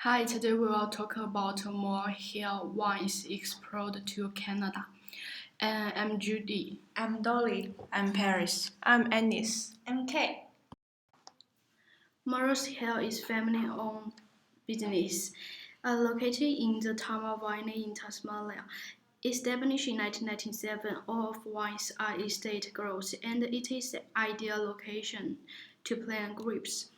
Hi, today we will talk about more hill wines explored to Canada. And I'm Judy. I'm Dolly. I'm Paris. I'm Anis. I'm Kay. Morris Hill is family-owned business located in the town of Waianae in Tasmania. Established in 1997, all of wines are estate grows, and it is the ideal location to plant grapes.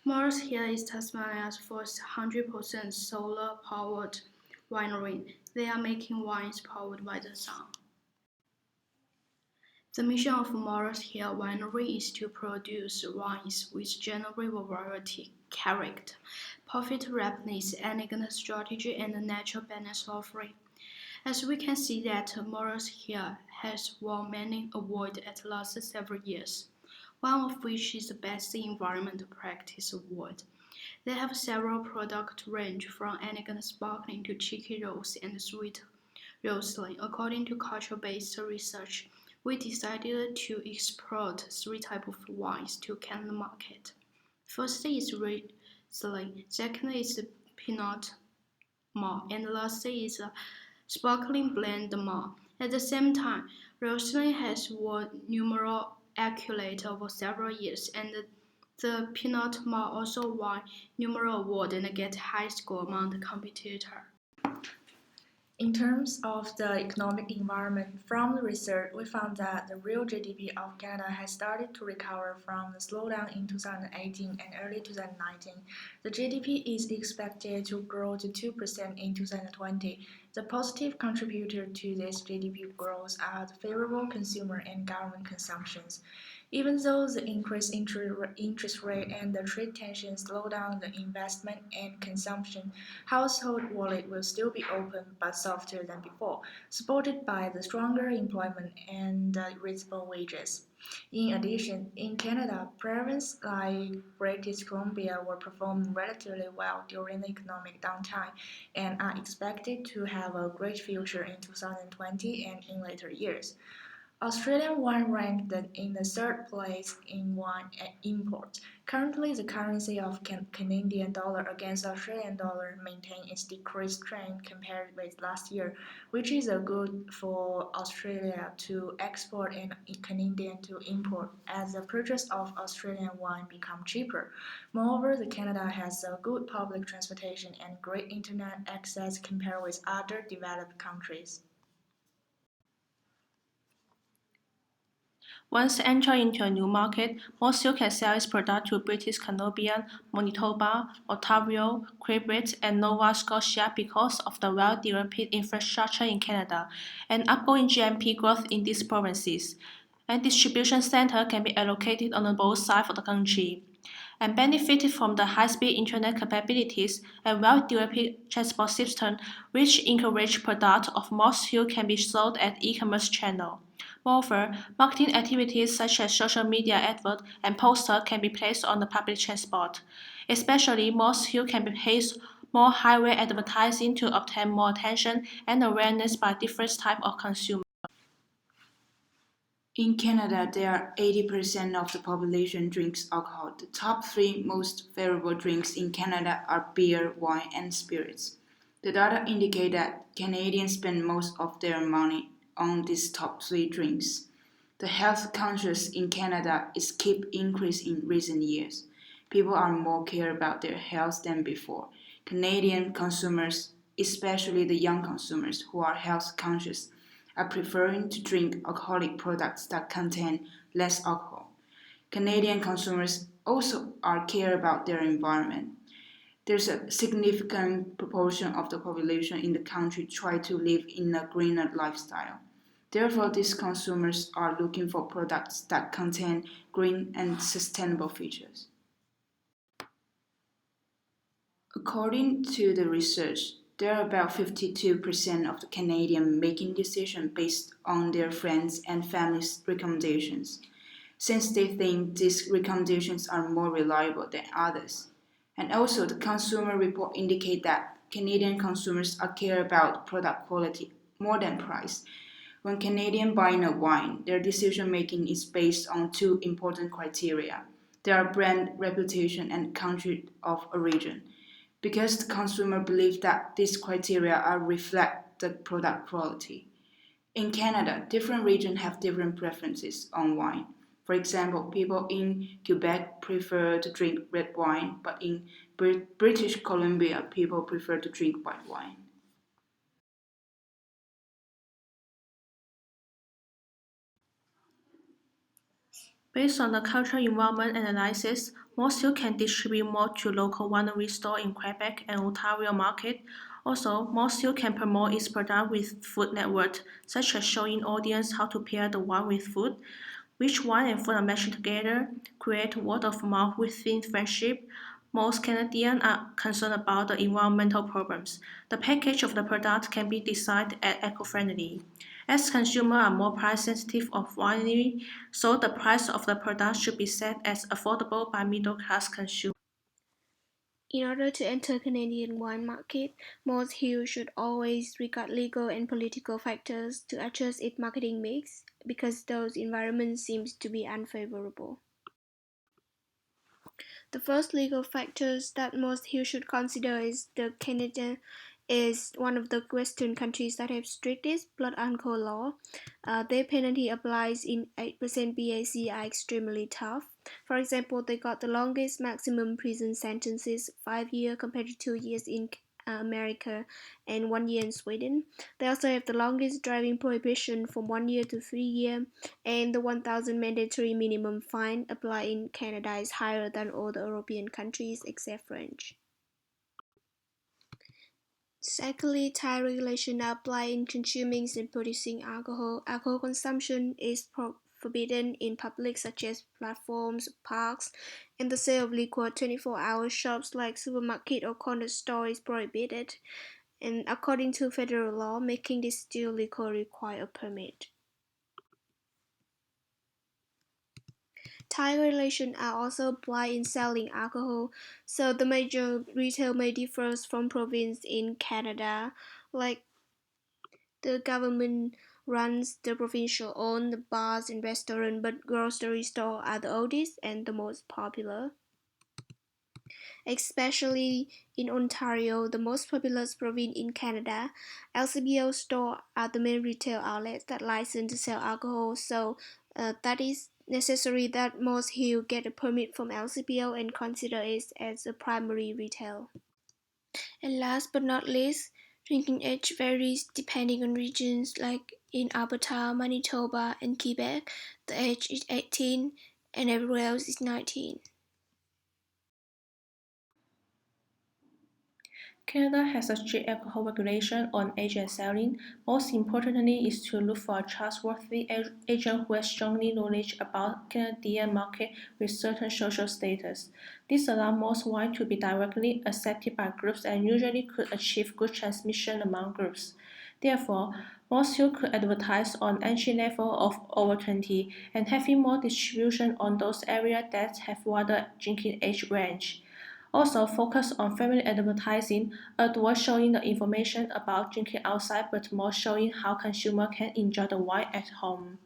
Morris Hill is Tasmania's first 100% solar-powered winery. They are making wines powered by the sun. The mission of Morris Hill Winery is to produce wines with genuine variety, character, profit rapidness, elegant strategy, and a natural balance offering. As we can see that Morris Hill has won many awards at the last several years, one of which is the Best Environmental Practice Award. They have several product range from elegant sparkling to cheeky rose and sweet Riesling. According to culture-based research, we decided to export three types of wines to Canada market. First is Riesling, second is Pinot Noir, and last is sparkling blend Noir. At the same time, Riesling has won numerous accolades over several years, and the Pinot Noir also won numerous awards and get high score among the competitors. In terms of the economic environment, from the research, we found that the real GDP of Canada has started to recover from the slowdown in 2018 and early 2019. The GDP is expected to grow to 2% in 2020. The positive contributor to this GDP growth are the favorable consumer and government consumptions. Even though the increased interest rate and the trade tensions slow down the investment and consumption, household wallet will still be open but softer than before, supported by the stronger employment and reasonable wages. In addition, in Canada, provinces like British Columbia will perform relatively well during the economic downtime and are expected to have a great future in 2020 and in later years. Australian wine ranked in the third place in wine imports. Currently, the currency of Canadian dollar against Australian dollar maintains its decreased trend compared with last year, which is a good for Australia to export and Canadian to import as the purchase of Australian wine become cheaper. Moreover, the Canada has a good public transportation and great internet access compared with other developed countries. Once enter into a new market, most still can sell its product to British Columbia, Manitoba, Ontario, Quebec, and Nova Scotia because of the well-developed infrastructure in Canada and upgoing GNP growth in these provinces. And distribution center can be allocated on both sides of the country and benefited from the high-speed internet capabilities and well-developed transport system, which encourage product of most who can be sold at e-commerce channel. Moreover, marketing activities such as social media advert and poster can be placed on the public transport. Especially, most who can be placed more highway advertising to obtain more attention and awareness by different types of consumers. In Canada, there are 80% of the population drinks alcohol. The top three most favorable drinks in Canada are beer, wine, and spirits. The data indicate that Canadians spend most of their money on these top three drinks. The health conscious in Canada is keep increasing in recent years. People are more care about their health than before. Canadian consumers, especially the young consumers who are health conscious, are preferring to drink alcoholic products that contain less alcohol. Canadian consumers also are care about their environment. There's a significant proportion of the population in the country try to live in a greener lifestyle. Therefore, these consumers are looking for products that contain green and sustainable features. According to the research, there are about 52% of the Canadians making decisions based on their friends and family's recommendations, since they think these recommendations are more reliable than others. And also, the consumer report indicate that Canadian consumers are care about product quality more than price. When Canadians buying a wine, their decision making is based on two important criteria. Their brand reputation and country of origin. because the consumer believes that these criteria are reflect the product quality. In Canada, different regions have different preferences on wine. For example, people in Quebec prefer to drink red wine, but in British Columbia, people prefer to drink white wine. Based on the cultural environment analysis, Most can distribute more to local winery stores in Quebec and Ontario market. Also, Most can promote its product with food network, such as showing audience how to pair the wine with food, which wine and food are matched together, create word of mouth within friendship. Most Canadians are concerned about the environmental problems. The package of the product can be designed as eco-friendly. As consumers are more price sensitive of winery, so the price of the product should be set as affordable by middle class consumers. In order to enter Canadian wine market, Moss Hill should always regard legal and political factors to adjust its marketing mix because those environments seems to be unfavorable. The first legal factors that Moss Hill should consider is the Canada is one of the Western countries that have strictest blood alcohol law. Their penalty applies in 8% BAC are extremely tough. For example, they got the longest maximum prison sentences, 5 years compared to 2 years in America and 1 year in Sweden. They also have the longest driving prohibition from 1 year to 3 years, and the 1,000 mandatory minimum fine applied in Canada is higher than all the European countries except French. Secondly, tight regulations are applied in consuming and producing alcohol. Alcohol consumption is forbidden in public such as platforms, parks, and the sale of liquor 24-hour shops like supermarket or corner store is prohibited. And according to federal law, making distilled liquor requires a permit. Tight regulations are also applied in selling alcohol, so the major retail may differ from province in Canada. Like the government runs the provincial owned bars and restaurants, but grocery stores are the oldest and the most popular. Especially in Ontario, the most populous province in Canada, LCBO stores are the main retail outlets that license to sell alcohol, so that is necessary that Moss Hill get a permit from LCBO and consider it as a primary retail. And last but not least, drinking age varies depending on regions, like in Alberta, Manitoba, and Quebec, the age is 18 and everywhere else is 19. Canada has a strict alcohol regulation on age and selling. Most importantly is to look for a trustworthy agent who has strongly knowledge about Canadian market with certain social status. This allows most wine to be directly accepted by groups and usually could achieve good transmission among groups. Therefore, most could advertise on entry level of over 20 and having more distribution on those areas that have wider drinking age range. Also focus on family advertising, avoid showing the information about drinking outside but more showing how consumers can enjoy the wine at home.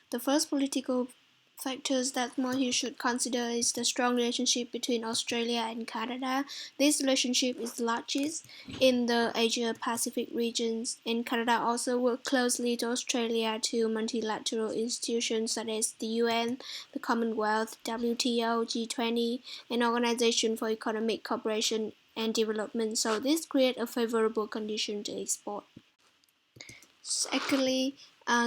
The first political factors that Moore should consider is the strong relationship between Australia and Canada. This relationship is the largest in the Asia-Pacific regions, and Canada also works closely to Australia to multilateral institutions such as the UN, the Commonwealth, WTO, G20, and Organization for Economic Cooperation and Development. So this creates a favorable condition to export. Secondly,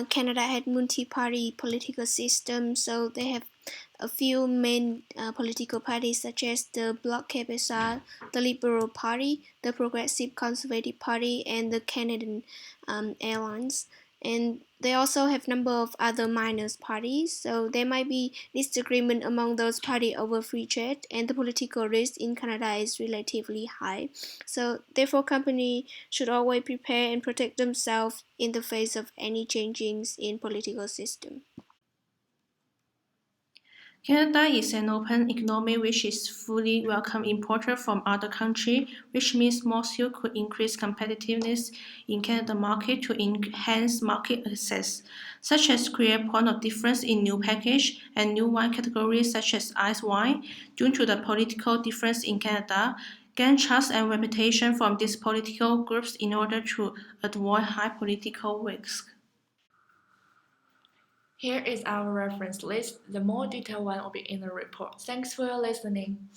Canada had multi-party political system, so they have a few main political parties such as the Bloc Québécois, the Liberal Party, the Progressive Conservative Party, and the Canadian Alliance. And they also have a number of other minor parties, so there might be disagreement among those parties over free trade, and the political risk in Canada is relatively high. So therefore, companies should always prepare and protect themselves in the face of any changes in political system. Canada is an open economy which is fully welcome importer from other countries, which means Most could increase competitiveness in Canada market to enhance market access, such as create point of difference in new package and new wine categories such as ice wine. Due to the political difference in Canada, gain trust and reputation from these political groups in order to avoid high political risk. Here is our reference list. The more detailed one will be in the report. Thanks for your listening.